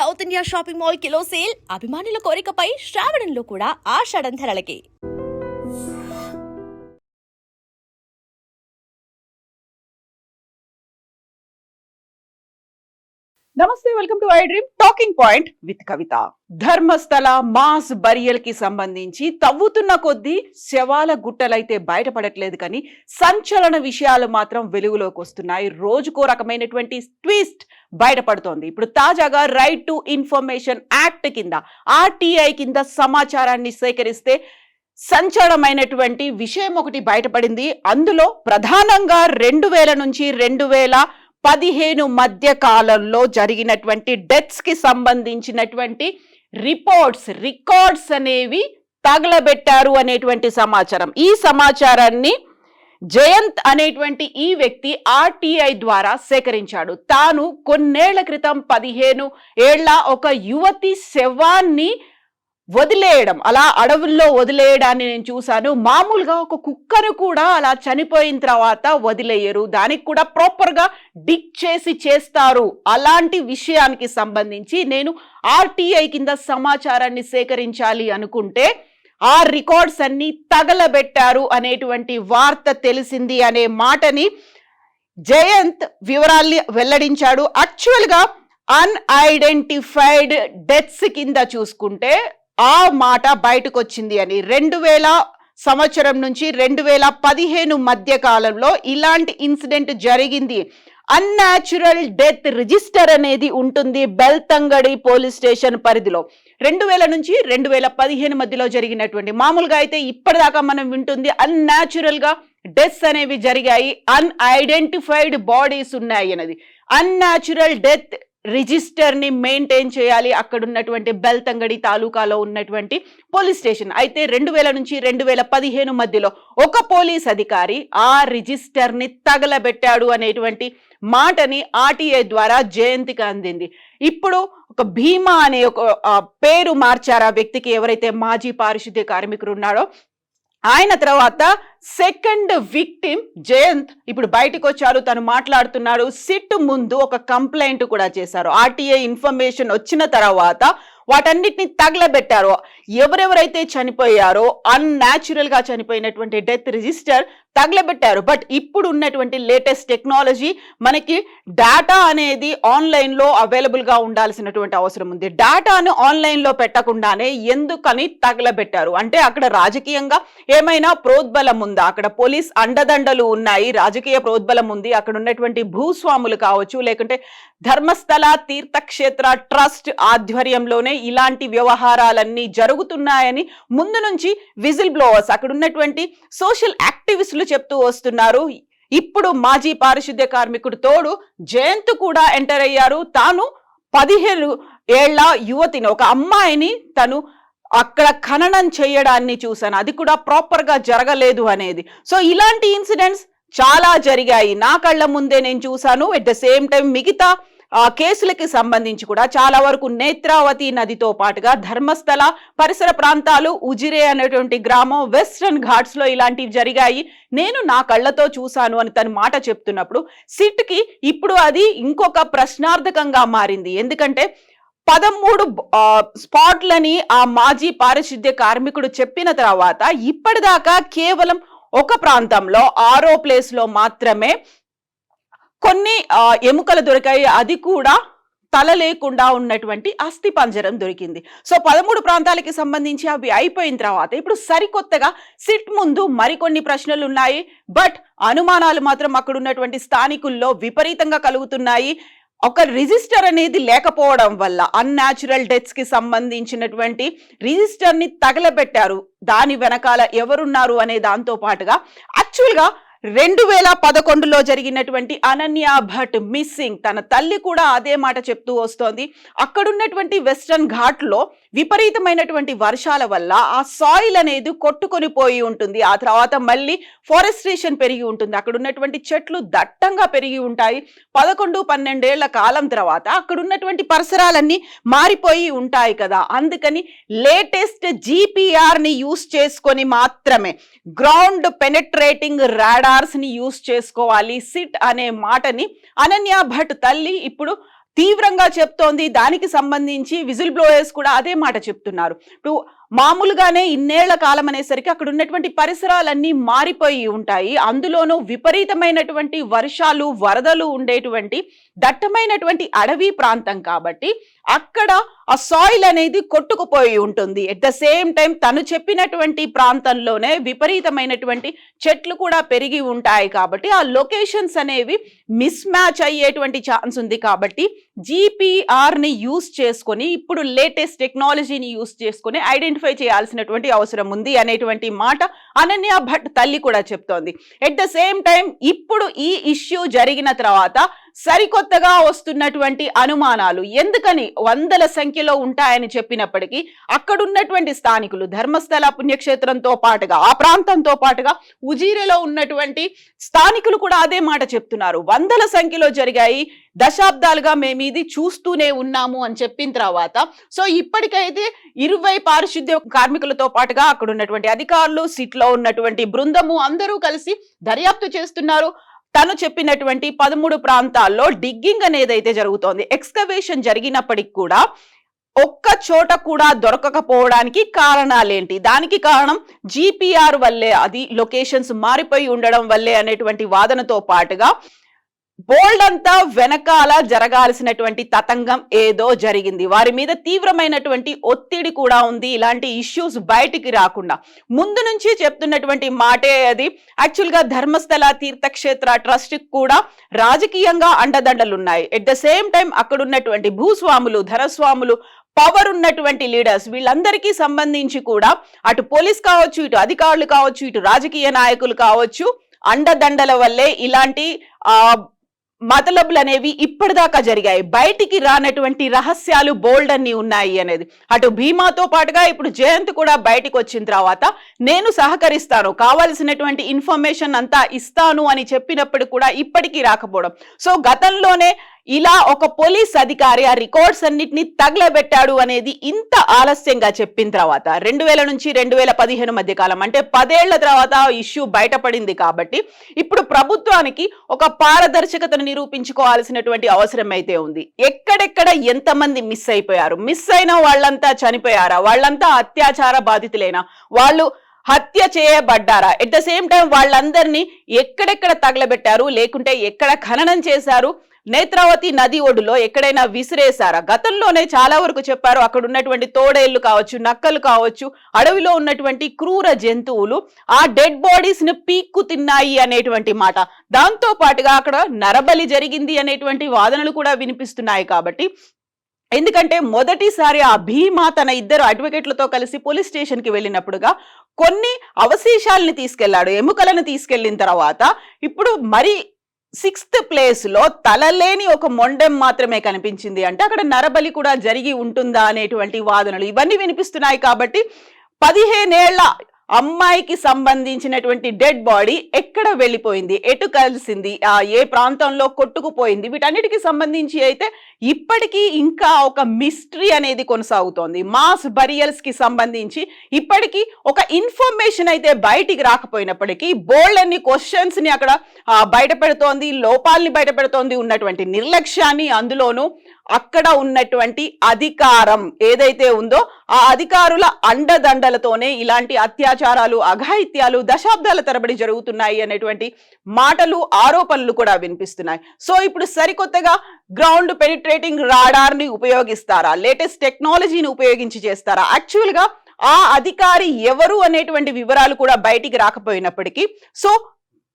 South India shopping mall kilo sale అభిమానుల కోరికపై శ్రావణంలో కూడా ఆషాఢం ధరలకి. నమస్తే, welcome to I dream talking point with Kavitha. Dharmasthala mass burial కి సంబంధించి తవ్వుతున్న కొద్దీ శవాల గుట్టలైతే బయటపడట్లేదు, కానీ సంచలన విషయాలు మాత్రం వెలుగులోకి వస్తున్నాయి. రోజుకో రకమైనటువంటి ట్విస్ట్ బయటపడుతోంది. ఇప్పుడు తాజాగా రైట్ టు ఇన్ఫర్మేషన్ యాక్ట్ కింద ఆర్టీఐ కింద సమాచారాన్ని సేకరిస్తే సంచలనమైనటువంటి విషయం ఒకటి బయటపడింది. అందులో ప్రధానంగా 2000 నుంచి 2015 మధ్య కాలంలో జరిగినటువంటి డెత్స్ కి సంబంధించినటువంటి రికార్డ్స్ అనేవి తగలబెట్టారు అనేటువంటి సమాచారం. ఈ సమాచారాన్ని జయంత్ అనేటువంటి ఈ వ్యక్తి ఆర్టీఐ ద్వారా సేకరించాడు. తాను కొన్నేళ్ల క్రితం 15 ఏళ్ల ఒక యువతి శవాన్ని వదిలేయడం, అలా అడవుల్లో వదిలేయడాన్ని నేను చూశాను. మామూలుగా ఒక కుక్కను కూడా అలా చనిపోయిన తర్వాత వదిలేయరు, దానికి కూడా ప్రాపర్ గా డిగ్ చేసి చేస్తారు. అలాంటి విషయానికి సంబంధించి నేను ఆర్టీఐ కింద సమాచారాన్ని సేకరించాలి అనుకుంటే ఆ రికార్డ్స్ అన్ని తగలబెట్టారు అనేటువంటి వార్త తెలిసింది అనే మాటని జయంత్ వివరాల్ని వెల్లడించాడు. యాక్చువల్ గా అన్ఐడెంటిఫైడ్ డెత్స్ కింద చూసుకుంటే ఆ మాట బయటకు వచ్చింది అని 2000 సంవత్సరం నుంచి 2015 మధ్య కాలంలో ఇలాంటి ఇన్సిడెంట్ జరిగింది. అన్యాచురల్ డెత్ రిజిస్టర్ అనేది ఉంటుంది బెల్తంగడి పోలీస్ స్టేషన్ పరిధిలో. 2000 నుంచి 2015 మధ్యలో జరిగినటువంటి, మామూలుగా అయితే ఇప్పటిదాకా మనం వింటుంది అన్యాచురల్ గా డెత్స్ అనేవి జరిగాయి, అన్ఐడెంటిఫైడ్ బాడీస్ ఉన్నాయి అనేది. అన్యాచురల్ డెత్ రిజిస్టర్ ని మెయింటైన్ చేయాలి అక్కడ ఉన్నటువంటి బెల్తంగడి తాలూకాలో ఉన్నటువంటి పోలీస్ స్టేషన్. అయితే 2000 నుంచి 2015 మధ్యలో ఒక పోలీస్ అధికారి ఆ రిజిస్టర్ ని తగలబెట్టాడు అనేటువంటి మాటని ఆర్టీఐ ద్వారా జయంతికి అందింది. ఇప్పుడు ఒక భీమా అనే ఒక పేరు మార్చారు ఆ వ్యక్తికి, ఎవరైతే మాజీ పారిశుద్ధ్య కార్మికుడు ఉన్నాడో ఆయన. తర్వాత సెకండ్ విక్టిమ్ జయంత్ ఇప్పుడు బయటకు వచ్చారు, తను మాట్లాడుతున్నాడు. సిట్ ముందు ఒక కంప్లైంట్ కూడా చేశారు. ఆర్టీఐ ఇన్ఫర్మేషన్ వచ్చిన తర్వాత వాటన్నిటిని తగలబెట్టారు. ఎవరెవరైతే చనిపోయారో అన్యాచురల్ గా చనిపోయినటువంటి డెత్ రిజిస్టర్ తగలబెట్టారు. బట్ ఇప్పుడు ఉన్నటువంటి లేటెస్ట్ టెక్నాలజీ, మనకి డేటా అనేది ఆన్లైన్ లో అవైలబుల్ గా ఉండాల్సినటువంటి అవసరం ఉంది. డేటాను ఆన్లైన్ లో పెట్టకుండానే ఎందుకని తగలబెట్టారు అంటే అక్కడ రాజకీయంగా ఏమైనా ప్రోద్బలం ఉందా, అక్కడ పోలీస్ అండదండలు ఉన్నాయి, రాజకీయ ప్రోద్బలం ఉంది, అక్కడ ఉన్నటువంటి భూస్వాములు కావచ్చు, లేకుంటే ధర్మస్థల తీర్థక్షేత్ర ట్రస్ట్ ఆధ్వర్యంలోనే ఇలాంటి వ్యవహారాలన్నీ జరుగుతున్నాయని ముందు నుంచి విజిల్ బ్లోవర్స్, అక్కడ ఉన్నటువంటి సోషల్ యాక్టివిస్టులు చెప్తూ వస్తున్నారు. ఇప్పుడు మాజీ పారిశుద్ధ్య కార్మికుడు తోడు జయంత్ కూడా ఎంటర్ అయ్యారు. తాను 15 ఏళ్ల యువతిని, ఒక అమ్మాయిని తను అక్కడ ఖననం చేయడాన్ని చూశాను, అది కూడా ప్రాపర్ గా జరగలేదు అనేది. సో ఇలాంటి ఇన్సిడెంట్స్ చాలా జరిగాయి, నా కళ్ళ ముందే నేను చూశాను. ఎట్ ద సేమ్ టైం మిగతా కేసులకి సంబంధించి కూడా చాలా వరకు నేత్రావతి నదితో పాటుగా ధర్మస్థల పరిసర ప్రాంతాలు, ఉజిరే అనేటువంటి గ్రామం, వెస్ట్రన్ ఘాట్స్ లో ఇలాంటివి జరిగాయి, నేను నా కళ్ళతో చూశాను అని తను మాట చెప్తున్నప్పుడు సిట్ కి ఇప్పుడు అది ఇంకొక ప్రశ్నార్థకంగా మారింది. ఎందుకంటే 13 స్పాట్లని ఆ మాజీ పారిశుద్ధ్య కార్మికుడు చెప్పిన తర్వాత ఇప్పటిదాకా కేవలం ఒక ప్రాంతంలో 6వ ప్లేస్ లో మాత్రమే కొన్ని ఎముకలు దొరికాయి, అది కూడా తల లేకుండా ఉన్నటువంటి అస్థి పంజరం దొరికింది. సో 13 ప్రాంతాలకి సంబంధించి అవి అయిపోయిన తర్వాత ఇప్పుడు సరికొత్తగా సిట్ ముందు మరికొన్ని ప్రశ్నలు ఉన్నాయి. బట్ అనుమానాలు మాత్రం అక్కడ ఉన్నటువంటి స్థానికుల్లో విపరీతంగా కలుగుతున్నాయి. ఒక రిజిస్టర్ అనేది లేకపోవడం వల్ల అన్యాచురల్ డెత్స్ కి సంబంధించినటువంటి రిజిస్టర్ ని తగలబెట్టారు. దాని వెనకాల ఎవరున్నారు అనే దాంతో పాటుగా యాక్చువల్ గా 2011లో జరిగినటువంటి అనన్య భట్ మిస్సింగ్, తన తల్లి కూడా అదే మాట చెప్తూ వస్తోంది. అక్కడున్నటువంటి వెస్టర్న్ ఘాట్ లో విపరీతమైనటువంటి వర్షాల వల్ల ఆ సాయిల్ అనేది కొట్టుకొని పోయి ఉంటుంది. ఆ తర్వాత మళ్ళీ ఫారెస్ట్రేషన్ పెరిగి ఉంటుంది, అక్కడ ఉన్నటువంటి చెట్లు దట్టంగా పెరిగి ఉంటాయి. 11-12 ఏళ్ల కాలం తర్వాత అక్కడ ఉన్నటువంటి పరిసరాలన్నీ మారిపోయి ఉంటాయి కదా. అందుకని లేటెస్ట్ జీపీఆర్ ని యూస్ చేసుకొని మాత్రమే, గ్రౌండ్ పెనెట్రేటింగ్ రాడార్స్ ని యూస్ చేసుకోవాలి సిట్ అనే మాటని అనన్య భట్ తల్లి ఇప్పుడు తీవ్రంగా చెప్తోంది. దానికి సంబంధించి విజిల్ బ్లోయర్స్ కూడా అదే మాట చెప్తున్నారు. ఇప్పుడు మామూలుగానే ఇన్నేళ్ల కాలం అనేసరికి అక్కడ ఉన్నటువంటి పరిసరాలన్నీ మారిపోయి ఉంటాయి. అందులోనూ విపరీతమైనటువంటి వర్షాలు, వరదలు ఉండేటువంటి దట్టమైనటువంటి అడవి ప్రాంతం కాబట్టి అక్కడ ఆ సాయిల్ అనేది కొట్టుకుపోయి ఉంటుంది. ఎట్ ద సేమ్ టైం తను చెప్పినటువంటి ప్రాంతంలోనే విపరీతమైనటువంటి చెట్లు కూడా పెరిగి ఉంటాయి కాబట్టి ఆ లొకేషన్స్ అనేవి మిస్ మ్యాచ్ అయ్యేటువంటి ఛాన్స్ ఉంది. కాబట్టి GPR ని యూస్ చేసుకొని, ఇప్పుడు లేటెస్ట్ టెక్నాలజీని యూస్ చేసుకొని ఐడెంటిఫై చేయాల్సినటువంటి అవసరం ఉంది అనేటువంటి మాట అనన్య భట్ తల్లి కూడా చెప్తోంది. ఎట్ ద సేమ్ టైం ఇప్పుడు ఈ ఇష్యూ జరిగిన తర్వాత సరికొత్తగా వస్తున్నటువంటి అనుమానాలు, ఎందుకని వందల సంఖ్యలో ఉంటాయని చెప్పినప్పటికీ అక్కడున్నటువంటి స్థానికులు, ధర్మస్థల పుణ్యక్షేత్రంతో పాటుగా ఆ ప్రాంతంతో పాటుగా ఉజీరేలో ఉన్నటువంటి స్థానికులు కూడా అదే మాట చెప్తున్నారు. వందల సంఖ్యలో జరిగాయి, దశాబ్దాలుగా మేము ఇది చూస్తూనే ఉన్నాము అని చెప్పిన తర్వాత సో ఇప్పటికైతే 20 పారిశుద్ధ్య కార్మికులతో పాటుగా అక్కడ ఉన్నటువంటి అధికారులు, సిట్లో ఉన్నటువంటి బృందము అందరూ కలిసి దర్యాప్తు చేస్తున్నారు. తను చెప్పినటువంటి 13 ప్రాంతాల్లో డిగ్గింగ్ అనేది అయితే జరుగుతోంది. ఎక్స్కవేషన్ జరిగినప్పటికి కూడా ఒక్క చోట కూడా దొరకకపోవడానికి కారణాలేంటి? దానికి కారణం GPR వల్లే, అది లొకేషన్స్ మారిపోయి ఉండడం వల్లే అనేటువంటి వాదనతో పాటుగా బోల్డ్ అంతా వెనకాల జరగాల్సినటువంటి తతంగం ఏదో జరిగింది. వారి మీద తీవ్రమైనటువంటి ఒత్తిడి కూడా ఉంది. ఇలాంటి ఇష్యూస్ బయటికి రాకుండా ముందు నుంచి చెప్తున్నటువంటి మాటే అది. యాక్చువల్ గా ధర్మస్థల తీర్థక్షేత్ర ట్రస్ట్ కూడా రాజకీయంగా అండదండలున్నాయి. ఎట్ ద సేమ్ టైం అక్కడ ఉన్నటువంటి భూస్వాములు, ధనస్వాములు, పవర్ ఉన్నటువంటి లీడర్స్, వీళ్ళందరికీ సంబంధించి కూడా అటు పోలీస్ కావచ్చు, ఇటు అధికారులు కావచ్చు, ఇటు రాజకీయ నాయకులు కావచ్చు, అండదండల వల్లే ఇలాంటి మతలబులు అనేవి ఇప్పటిదాకా జరిగాయి. బయటికి రానటువంటి రహస్యాలు బోల్డ్ అన్ని ఉన్నాయి అనేది. అటు భీమాతో పాటుగా ఇప్పుడు జయంత్ కూడా బయటికి వచ్చిన తర్వాత నేను సహకరిస్తాను, కావాల్సినటువంటి ఇన్ఫర్మేషన్ అంతా ఇస్తాను అని చెప్పినప్పుడు కూడా ఇప్పటికీ రాకపోవడం. సో గతంలోనే ఇలా ఒక పోలీస్ అధికారి ఆ రికార్డ్స్ అన్నిటిని తగలబెట్టాడు అనేది ఇంత ఆలస్యంగా చెప్పిన తర్వాత 2000 నుంచి 2015 మధ్య కాలం, అంటే 10 ఏళ్ల తర్వాత ఇష్యూ బయటపడింది. కాబట్టి ఇప్పుడు ప్రభుత్వానికి ఒక పారదర్శకతను నిరూపించుకోవాల్సినటువంటి అవసరం అయితే ఉంది. ఎక్కడెక్కడ ఎంతమంది మిస్ అయిపోయారు? మిస్ అయిన వాళ్ళంతా చనిపోయారా? వాళ్ళంతా అత్యాచార బాధితులేనా? వాళ్ళు హత్య చేయబడ్డారా? ఎట్ ద సేమ్ టైం వాళ్ళందరినీ ఎక్కడెక్కడ తగలబెట్టారు, లేకుంటే ఎక్కడ ఖననం చేశారు? నేత్రావతి నది ఒడ్డులో ఎక్కడైనా విసిరేశారా? గతంలోనే చాలా వరకు చెప్పారు, అక్కడ ఉన్నటువంటి తోడేళ్లు కావచ్చు, నక్కలు కావచ్చు, అడవిలో ఉన్నటువంటి క్రూర జంతువులు ఆ డెడ్ బాడీస్ ని పీక్కు తిన్నాయి అనేటువంటి మాట. దాంతో పాటుగా అక్కడ నరబలి జరిగింది అనేటువంటి వాదనలు కూడా వినిపిస్తున్నాయి. కాబట్టి ఎందుకంటే మొదటిసారి ఆ భీమా తన 2 అడ్వకేట్లతో కలిసి పోలీస్ స్టేషన్ కి వెళ్ళినప్పుడుగా కొన్ని అవశేషాలని తీసుకెళ్లాడు, ఎముకలను తీసుకెళ్లిన తర్వాత ఇప్పుడు మరి 6th ప్లేస్ లో తలలేని ఒక మొండెం మాత్రమే కనిపించింది. అంటే అక్కడ నరబలి కూడా జరిగి ఉంటుందా అనేటువంటి వాదనలు ఇవన్నీ వినిపిస్తున్నాయి. కాబట్టి 15 ఏళ్ల అమ్మాయికి సంబంధించినటువంటి డెడ్ బాడీ ఎక్కడ వెళ్ళిపోయింది, ఎటు కలిసింది, ఏ ప్రాంతంలో కొట్టుకుపోయింది, వీటన్నిటికి సంబంధించి అయితే ఇప్పటికీ ఇంకా ఒక మిస్టరీ అనేది కొనసాగుతోంది. మాస్ బరియల్స్ కి సంబంధించి ఇప్పటికీ ఒక ఇన్ఫర్మేషన్ అయితే బయటికి రాకపోయినప్పటికీ బోల్డ్ అన్ని క్వశ్చన్స్ ని అక్కడ బయట పెడుతోంది, లోపాలని బయట పెడుతోంది, ఉన్నటువంటి నిర్లక్ష్యాన్ని, అందులోనూ అక్కడ ఉన్నటువంటి అధికారం ఏదైతే ఉందో ఆ అధికారుల అండదండలతోనే ఇలాంటి అత్యాచారాలు, అఘాయిత్యాలు దశాబ్దాల తరబడి జరుగుతున్నాయి అనేటువంటి మాటలు, ఆరోపణలు కూడా వినిపిస్తున్నాయి. సో ఇప్పుడు సరికొత్తగా గ్రౌండ్ పెనిట్రేటింగ్ రాడార్ ని ఉపయోగిస్తారా, లేటెస్ట్ టెక్నాలజీని ఉపయోగించి చేస్తారా? యాక్చువల్ గా ఆ అధికారి ఎవరు అనేటువంటి వివరాలు కూడా బయటికి రాకపోయినప్పటికీ సో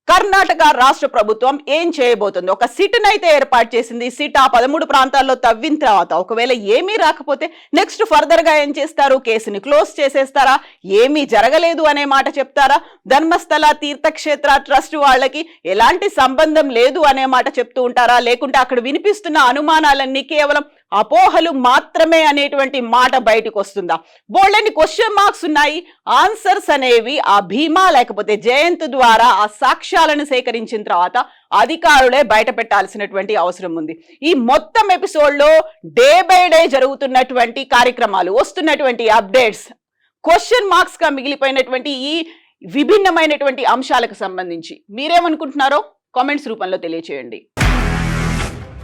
కర్ణాటక రాష్ట్ర ప్రభుత్వం ఏం చేయబోతుంది? ఒక సిట్ను అయితే ఏర్పాటు చేసింది. సిట్ ఆ 13 ప్రాంతాల్లో తవ్విన తర్వాత ఒకవేళ ఏమీ రాకపోతే నెక్స్ట్ ఫర్దర్ గా ఏం చేస్తారు? కేసుని క్లోజ్ చేసేస్తారా? ఏమీ జరగలేదు అనే మాట చెప్తారా? ధర్మస్థల తీర్థక్షేత్ర ట్రస్ట్ వాళ్ళకి ఎలాంటి సంబంధం లేదు అనే మాట చెప్తూ ఉంటారా? లేకుంటే అక్కడ వినిపిస్తున్న అనుమానాలన్నీ కేవలం అపోహలు మాత్రమే అనేటువంటి మాట బయటకు వస్తుందా? బోల్డని క్వశ్చన్ మార్క్స్ ఉన్నాయి. ఆన్సర్స్ అనేవి ఆ భీమా లేకపోతే జయంత్ ద్వారా ఆ సాక్ష్యాలను సేకరించిన తర్వాత అధికారులే బయట పెట్టాల్సినటువంటి అవసరం ఉంది. ఈ మొత్తం ఎపిసోడ్ లో డే బై డే జరుగుతున్నటువంటి కార్యక్రమాలు, వస్తున్నటువంటి అప్డేట్స్, క్వశ్చన్ మార్క్స్ గా మిగిలిపోయినటువంటి ఈ విభిన్నమైనటువంటి అంశాలకు సంబంధించి మీరేమనుకుంటున్నారో కామెంట్స్ రూపంలో తెలియచేయండి.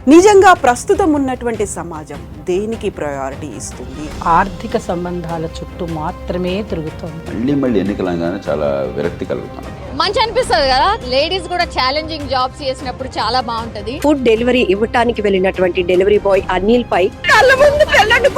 నిజంగా ప్రస్తుతం ఉన్నటువంటి సమాజం దేనికి ప్రయారిటీ ఇస్తుంది? ఆర్థిక సంబంధాల చుట్టూ మాత్రమే తిరుగుతోంది. మళ్ళీ ఎన్నికలంగానే చాలా విరక్తి కలుగుతున్నాం. మంచి అనిపిస్తుంది కదా, లేడీస్ కూడా ఛాలెంజింగ్ జాబ్స్ చేసినప్పుడు చాలా బాగుంటది. ఫుడ్ డెలివరీ ఇవ్వటానికి వెళ్ళినటువంటి డెలివరీ బాయ్ అనిల్ పై కళ్ళ ముందు పెళ్ళండి